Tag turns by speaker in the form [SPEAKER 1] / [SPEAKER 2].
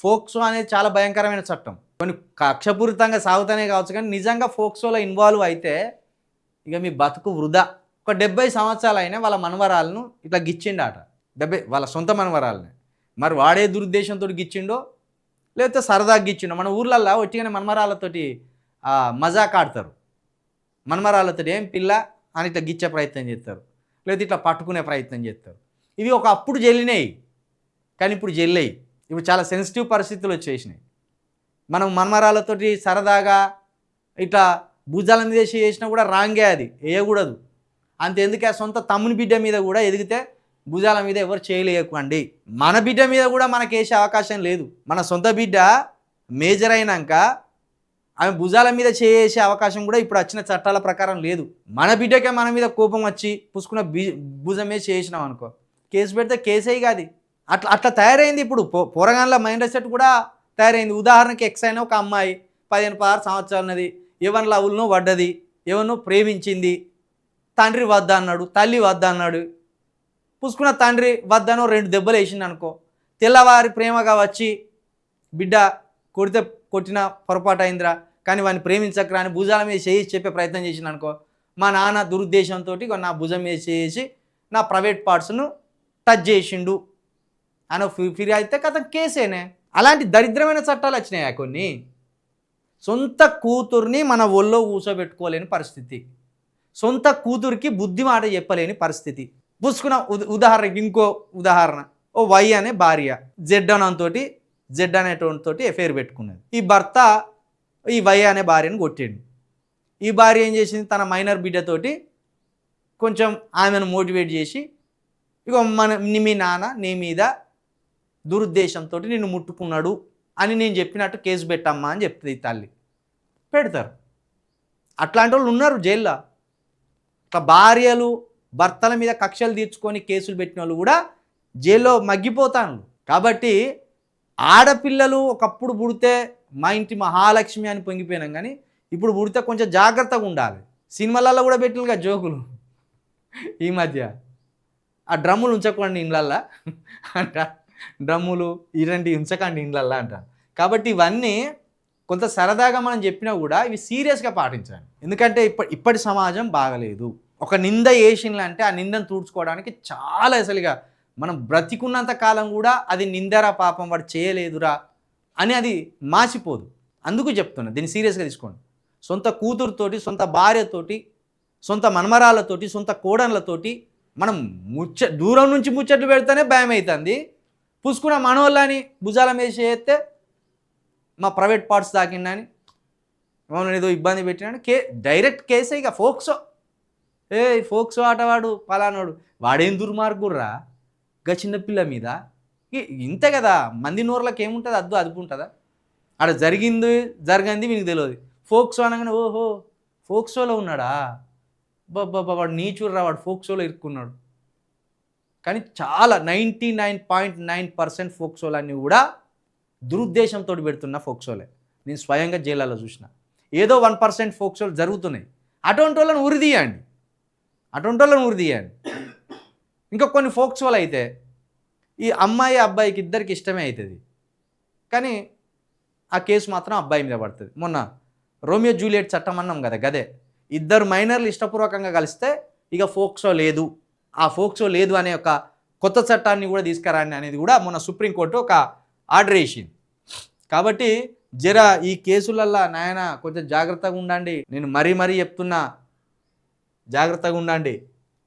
[SPEAKER 1] POCSO అనేది చాలా భయంకరమైన చట్టం. కొన్ని కక్షపూరితంగా సాగుతానే కావచ్చు కానీ నిజంగా ఫోక్సోలో ఇన్వాల్వ్ అయితే ఇక మీ బతుకు వృధా. ఒక 70 సంవత్సరాలైనా వాళ్ళ మనవరాలను ఇట్లా గిచ్చిండాట. 70 వాళ్ళ సొంత మనవరాలని. మరి వాడే దురుద్దేశంతో గిచ్చిండో లేకపోతే సరదాగా గిచ్చిండో. మన ఊర్లల్లో ఒట్టిగానే మనమరాళ్ళతోటి మజాక్ ఆడతారు. మనమరాళ్ళతో ఏం పిల్ల అని ఇట్లా గిచ్చే ప్రయత్నం చేస్తారు, లేకపోతే ఇట్లా పట్టుకునే ప్రయత్నం చేస్తారు. ఇవి ఒక అప్పుడు జల్లినాయి కానీ ఇప్పుడు జల్లాయి. ఇప్పుడు చాలా సెన్సిటివ్ పరిస్థితులు వచ్చేసినాయి. మనం మనమరాళ్ళతోటి సరదాగా ఇట్లా భుజాల మీద చేసినా కూడా రాంగే, అది వేయకూడదు. అంతెందుకే సొంత తమ్ముని బిడ్డ మీద కూడా ఎదిగితే భుజాల మీద ఎవరు చేయలేకండి. మన బిడ్డ మీద కూడా మనకు వేసే అవకాశం లేదు. మన సొంత బిడ్డ మేజర్ అయినాక ఆమె భుజాల మీద చేసే అవకాశం కూడా ఇప్పుడు వచ్చిన చట్టాల ప్రకారం లేదు. మన బిడ్డకే మన మీద కోపం వచ్చి పుసుకున్న భుజం మీద చేసినాం అనుకో, కేసు పెడితే కేసే కాదు. అట్లా తయారైంది ఇప్పుడు. పోరగాన్ల మైండ్ సెట్ కూడా తయారైంది. ఉదాహరణకి ఎక్స్ అయిన ఒక అమ్మాయి 15-16 సంవత్సరాలు ఉన్నది, ఎవరి లవ్వులను పడ్డది, ఎవరినో ప్రేమించింది, తండ్రి వద్ద అన్నాడు, తల్లి వద్ద అన్నాడు, పుసుకున్న తండ్రి వద్దనో 2 దెబ్బలు వేసింది అనుకో, తెల్లవారి ప్రేమగా వచ్చి బిడ్డ కొడితే కొట్టిన పొరపాటు అయిందిరా కానీ వాడిని ప్రేమించకరా అని భుజాల మీద చేసి చెప్పే ప్రయత్నం చేసింది అనుకో, మా నాన్న దురుద్దేశంతో నా భుజం మీద చేసి నా ప్రైవేట్ పార్ట్స్ను టచ్ చేసిండు అని ఫిర్యాదు అయితే కథ కేసేనే. అలాంటి దరిద్రమైన చట్టాలు వచ్చినాయా కొన్ని. సొంత కూతుర్ని మన ఒళ్ళో కూర్చోబెట్టుకోలేని పరిస్థితి, సొంత కూతురికి బుద్ధి మాట చెప్పలేని పరిస్థితి. పుసుకున్న ఉదాహరణకి ఇంకో ఉదాహరణ, ఓ వై అనే భార్య జెడ్ అనేటోనితోటి ఎఫైర్ పెట్టుకున్నది. ఈ భర్త ఈ వై అనే భార్యను కొట్టాడు. ఈ భార్య ఏం చేసింది, తన మైనర్ బిడ్డతోటి కొంచెం ఆమెను మోటివేట్ చేసి ఇక మీ నాన్న నీ మీద దురుద్దేశంతో నిన్ను ముట్టుకున్నాడు అని నేను చెప్పినట్టు కేసు పెట్టమ్మా అని చెప్తుంది ఈ తల్లి. పెడతారు. అట్లాంటి వాళ్ళు ఉన్నారు జైల్లో. ఇట్లా భార్యలు భర్తల మీద కక్షలు తీర్చుకొని కేసులు పెట్టిన వాళ్ళు కూడా జైల్లో మగ్గిపోతాను. కాబట్టి ఆడపిల్లలు ఒకప్పుడు పుడితే మా ఇంటి మహాలక్ష్మి అని పొంగిపోయినాం కానీ ఇప్పుడు పుడితే కొంచెం జాగ్రత్తగా ఉండాలి. సినిమాలలో కూడా పెట్టినగా జోకులు ఈ మధ్య, ఆ డ్రమ్ములు ఉంచకండి ఇండ్లల్లా అంట, డ్రమ్ములు ఇలాంటి ఉంచకండి ఇండ్లల్లా అంట. కాబట్టి ఇవన్నీ కొంత సరదాగా మనం చెప్పినా కూడా ఇవి సీరియస్గా పాటించాలి. ఎందుకంటే ఇప్పటి సమాజం బాగలేదు. ఒక నింద వేసిందంటే ఆ నిందను తుడుచుకోవడానికి చాలా అసలుగా మనం బ్రతికున్నంత కాలం కూడా అది నిందరా పాపం వాడు చేయలేదురా అని అది మాసిపోదు. అందుకు చెప్తున్నా దీన్ని సీరియస్గా తీసుకోండి. సొంత కూతురుతోటి, సొంత భార్యతోటి, సొంత మనమరాళ్ళతోటి, సొంత కోడన్లతోటి మనం దూరం నుంచి ముచ్చట్లు పెడితేనే భయం అవుతుంది. పుసుకున్న మనోళ్ళని భుజాల మీద చేస్తే మా ప్రైవేట్ పార్ట్స్ తాకిండని మమ్మల్ని ఏదో ఇబ్బంది పెట్టినాడు డైరెక్ట్ కేసే. ఇక ఫోక్సో ఆటవాడు పలానాడు వాడేం దుర్మార్గుర్రా గా చిన్నపిల్ల మీద. ఇంతే కదా, మంది నోర్లకు ఏముంటుంది, అదుపు ఉంటుందా? ఆడ జరగంది మీకు తెలియదు. ఫోక్సో అనగానే ఓహో ఫోక్సోలో ఉన్నాడా, బాబా వాడు నీచుర్రా, వాడు ఫోక్సోలో ఇరుక్కున్నాడు. కానీ చాలా 99.9% ఫోక్సోలన్నీ కూడా దురుద్దేశంతో పెడుతున్న ఫోక్సోలే. నేను స్వయంగా జైళ్ళలో చూసిన. ఏదో 1% ఫోక్సోలు జరుగుతున్నాయి. అటువంటి వాళ్ళని ఉరిదీయండి. ఇంకా కొన్ని ఫోక్సోలు అయితే ఈ అమ్మాయి అబ్బాయికి ఇద్దరికి ఇష్టమే అవుతుంది కానీ ఆ కేసు మాత్రం అబ్బాయి మీద పడుతుంది. మొన్న రోమియో జూలియట్ చట్టం అన్నాం కదా, గదే ఇద్దరు మైనర్లు ఇష్టపూర్వకంగా కలిస్తే ఇక ఫోక్సో లేదు, ఆ ఫోక్సో లేదు అనే ఒక కొత్త చట్టాన్ని కూడా తీసుకురాని అనేది కూడా మొన్న సుప్రీంకోర్టు ఒక ఆర్డర్ వేసింది. కాబట్టి ఈ కేసులల్లో నాయన కొంచెం జాగ్రత్తగా ఉండండి. నేను మరీ చెప్తున్నా, జాగ్రత్తగా ఉండండి.